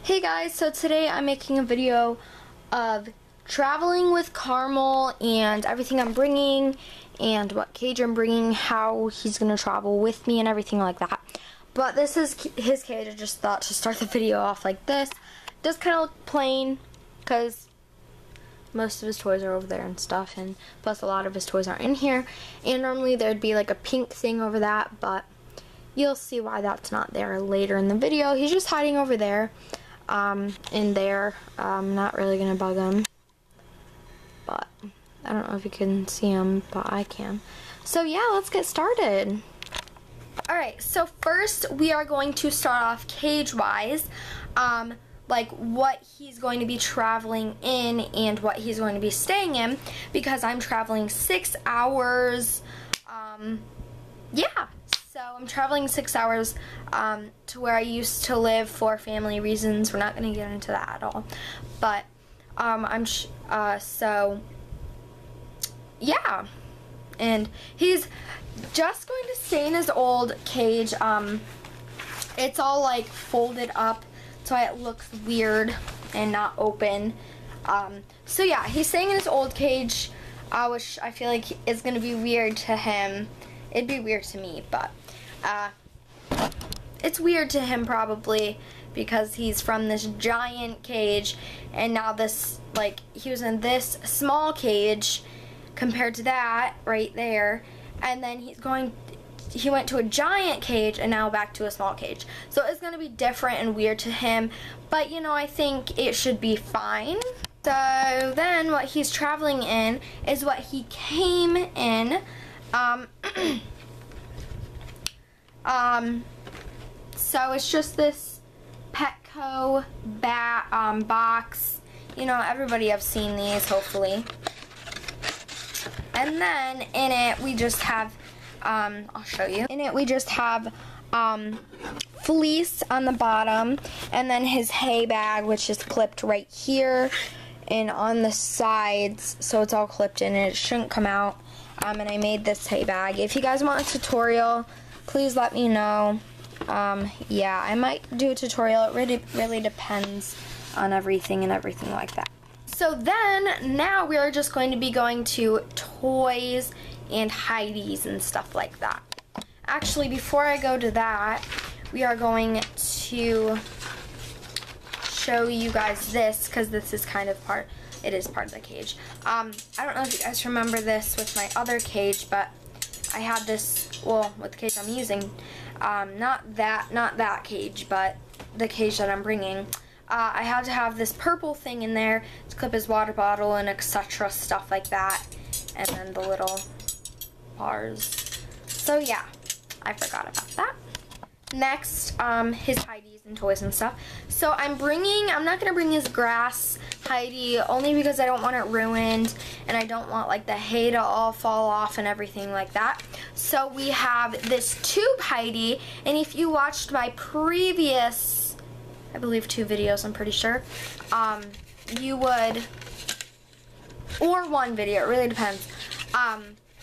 Hey guys, so today I'm making a video of traveling with Carmel and everything I'm bringing and what cage I'm bringing, how he's going to travel with me and everything like that. But this is his cage. I just thought to start the video off like this. It does kind of look plain because most of his toys are over there and stuff, and plus a lot of his toys aren't in here. And normally there'd be like a pink thing over that, but you'll see why that's not there later in the video. He's just hiding over there. In there. I'm not really gonna bug him, but I don't know if you can see him, but I can. So yeah, let's get started. Alright, so first we are going to start off cage wise, like what he's going to be traveling in and what he's going to be staying in, because I'm traveling 6 hours. Yeah. So I'm traveling 6 hours to where I used to live for family reasons. We're not going to get into that at all. But so yeah. And he's just going to stay in his old cage. It's all like folded up so it looks weird and not open. So yeah, he's staying in his old cage, which I feel like is going to be weird to him. It'd be weird to me, but it's weird to him probably because he's from this giant cage, and now this, like, he was in this small cage compared to that right there, and then he went to a giant cage and now back to a small cage. So it's going to be different and weird to him, but you know, I think it should be fine. So then what he's traveling in is what he came in. So it's just this Petco box. You know, everybody have seen these, hopefully. And then in it we just have, I'll show you. In it we just have fleece on the bottom, and then his hay bag, which is clipped right here and on the sides, so it's all clipped in and it shouldn't come out. And I made this hay bag. If you guys want a tutorial, please let me know. Yeah, I might do a tutorial. It really depends on everything and everything like that. So then, now we are just going to be going to toys and hideys and stuff like that. Actually, before I go to that, we are going to show you guys this, because this is kind of it is part of the cage. I don't know if you guys remember this with my other cage, but I had this, well, with the cage I'm using, not that cage, but the cage that I'm bringing. I had to have this purple thing in there to clip his water bottle and etc. stuff like that, and then the little bars. So yeah, I forgot about that. Next, his hideys and toys and stuff. So I'm not gonna bring his grass hidey, only because I don't want it ruined and I don't want like the hay to all fall off and everything like that. So we have this tube hidey, and if you watched my previous, I believe 2 videos, I'm pretty sure, you would, or 1 video, it really depends.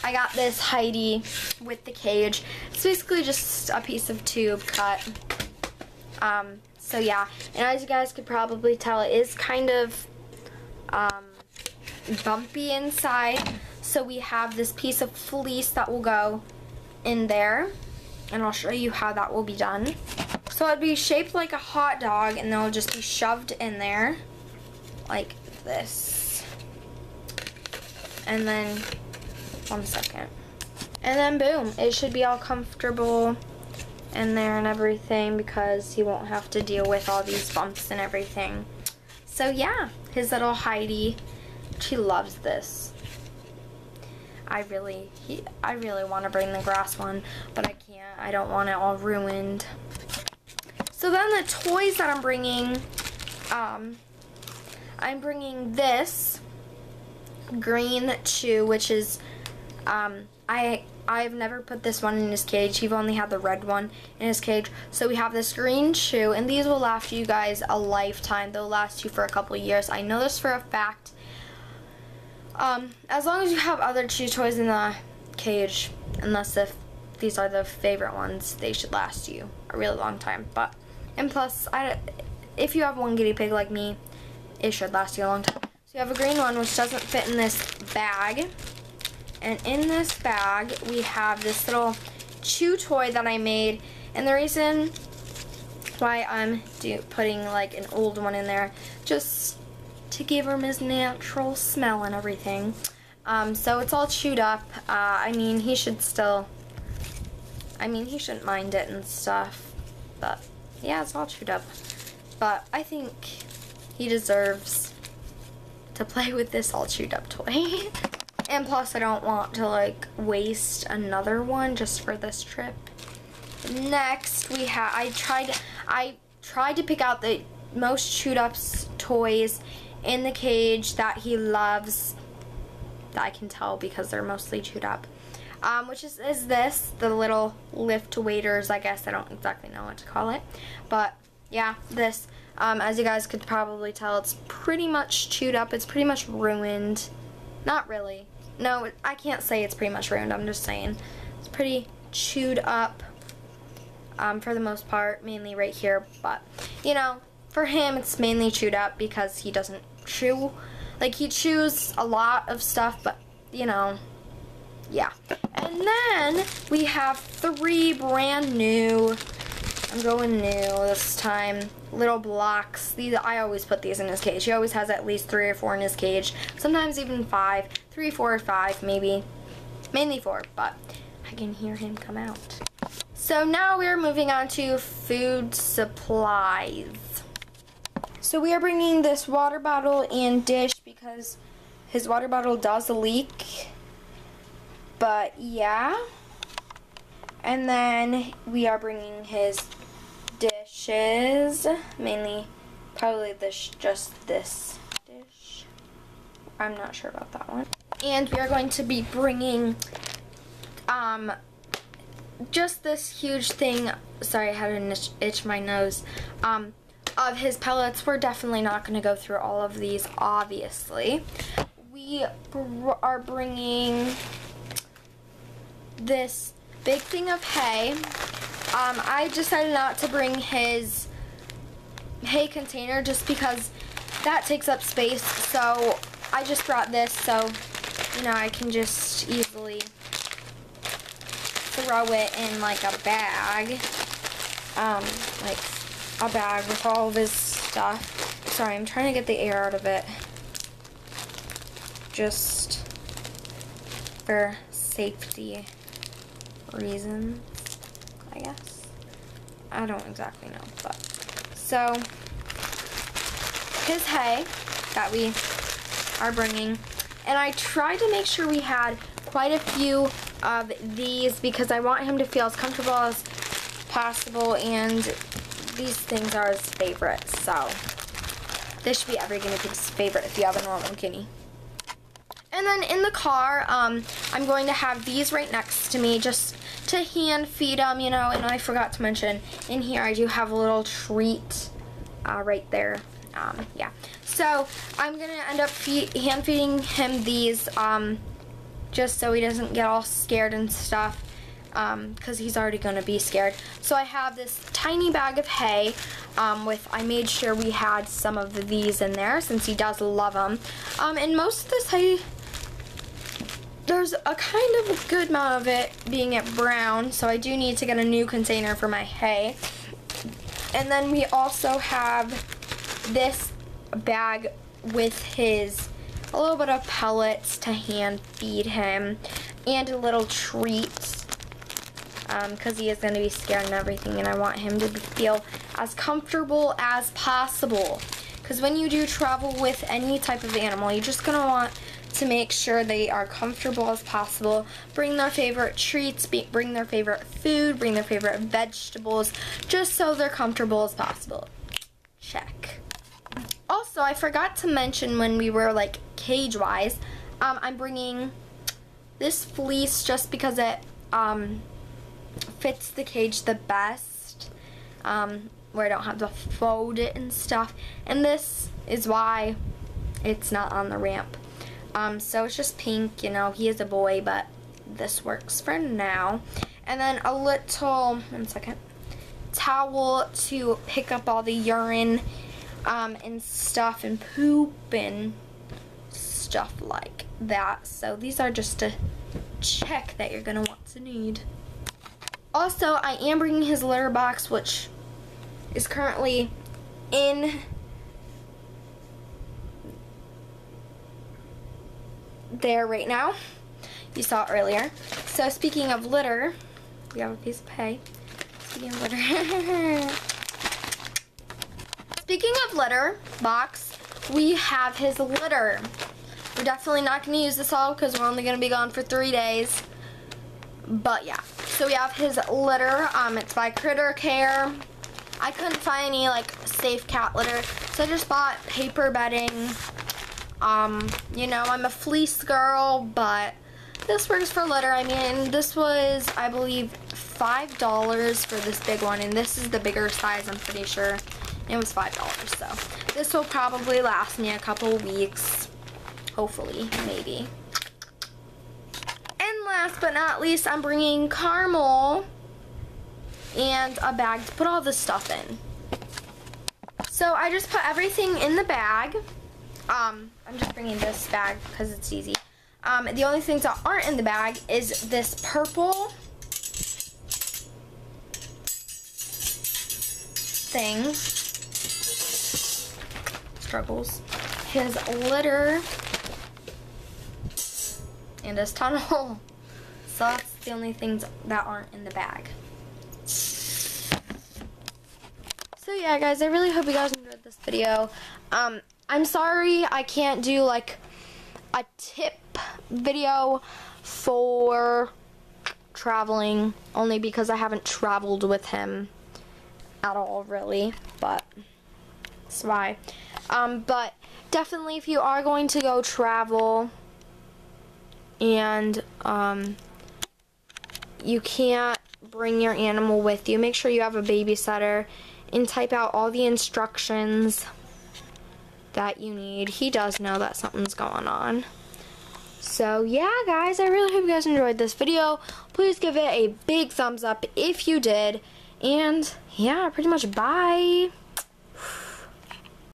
I got this hidey with the cage. It's basically just a piece of tube cut. So yeah, and as you guys could probably tell, it is kind of bumpy inside. So we have this piece of fleece that will go in there, and I'll show you how that will be done. So it'd be shaped like a hot dog, and they'll just be shoved in there like this. And then, 1 second. And then boom, it should be all comfortable in there and everything, because he won't have to deal with all these bumps and everything. So yeah, his little hidey. She loves this. I really want to bring the grass one, but I can't. I don't want it all ruined. So then the toys that I'm bringing, I'm bringing this green chew, which is, I've never put this one in his cage. He's only had the red one in his cage. So we have this green chew, and these will last you guys a lifetime. They'll last you for a couple of years. I know this for a fact. As long as you have other chew toys in the cage, unless if these are the favorite ones, they should last you a really long time. And plus, if you have one guinea pig like me, it should last you a long time. So you have a green one, which doesn't fit in this bag. And in this bag, we have this little chew toy that I made. And the reason why I'm putting like an old one in there, just to give him his natural smell and everything. So it's all chewed up. I mean, he shouldn't mind it and stuff. But yeah, it's all chewed up. But I think he deserves to play with this all chewed up toy. And plus, I don't want to like waste another one just for this trip. Next, we have, I tried to pick out the most chewed up toys in the cage that he loves, that I can tell because they're mostly chewed up. Which is this, the little lift waiters, I guess. I don't exactly know what to call it. But yeah, this, as you guys could probably tell, it's pretty much chewed up. It's pretty much ruined. Not really. No, I can't say it's pretty much ruined. I'm just saying it's pretty chewed up for the most part, mainly right here. But, you know, for him, it's mainly chewed up because he doesn't chew. Like, he chews a lot of stuff, but, you know, yeah. And then we have 3 brand new, I'm going new this time, little blocks. These, I always put these in his cage. He always has at least 3 or 4 in his cage. Sometimes even 5. 3, 4, or 5 maybe. Mainly 4, but I can hear him come out. So now we are moving on to food supplies. So we are bringing this water bottle and dish because his water bottle does leak. But yeah. And then we are bringing his dishes, mainly probably just this dish. I'm not sure about that one. And we are going to be bringing just this huge thing. Sorry, I had to itch my nose. Of his pellets. We're definitely not going to go through all of these, obviously. We are bringing this big thing of hay. I decided not to bring his hay container just because that takes up space, so I just brought this so, you know, I can just easily throw it in like a bag, like a bag with all of his stuff. Sorry, I'm trying to get the air out of it, just for safety reasons, I guess. I don't exactly know, but so his hay that we are bringing, and I tried to make sure we had quite a few of these because I want him to feel as comfortable as possible, and these things are his favorite, so this should be every guinea pig's favorite if you have a normal guinea. And then in the car, I'm going to have these right next to me just to hand feed them, you know. And I forgot to mention, in here I do have a little treat right there. Yeah. So I'm going to end up hand feeding him these just so he doesn't get all scared and stuff, because he's already going to be scared. So I have this tiny bag of hay I made sure we had some of these in there since he does love them. And most of this hay, there's a kind of a good amount of it being at brown, so I do need to get a new container for my hay. And then we also have this bag with a little bit of pellets to hand feed him, and a little treat, because he is going to be scared and everything, and I want him to feel as comfortable as possible. Because when you do travel with any type of animal, you're just going to want to make sure they are comfortable as possible. Bring their favorite treats, bring their favorite food, bring their favorite vegetables, just so they're comfortable as possible. Check. Also, I forgot to mention when we were like cage-wise, I'm bringing this fleece just because it fits the cage the best, where I don't have to fold it and stuff. And this is why it's not on the ramp. So it's just pink, you know, he is a boy, but this works for now. And then a little, 1 second, towel to pick up all the urine and stuff and poop and stuff like that. So these are just a check that you're gonna want to need. Also, I am bringing his litter box, which is currently in there right now. You saw it earlier. So speaking of litter, we have a piece of hay. Speaking of litter. Speaking of litter box, we have his litter. We're definitely not going to use this all because we're only going to be gone for 3 days. But yeah, so we have his litter. It's by Critter Care. I couldn't find any like safe cat litter, so I just bought paper bedding. You know, I'm a fleece girl, but this works for litter. I mean, this was, I believe, $5 for this big one, and this is the bigger size, I'm pretty sure. It was $5, so this will probably last me a couple weeks. Hopefully, maybe. And last but not least, I'm bringing Caramel and a bag to put all this stuff in. So I just put everything in the bag. I'm just bringing this bag because it's easy. The only things that aren't in the bag is this purple thing. Struggles. His litter. And his tunnel. So that's the only things that aren't in the bag. So yeah, guys, I really hope you guys enjoyed this video. I'm sorry I can't do like a tip video for traveling, only because I haven't traveled with him at all, really, but that's why. But definitely, if you are going to go travel and you can't bring your animal with you, make sure you have a babysitter and type out all the instructions that you need. He does know that something's going on. So yeah, guys, I really hope you guys enjoyed this video. Please give it a big thumbs up if you did. And yeah, pretty much bye.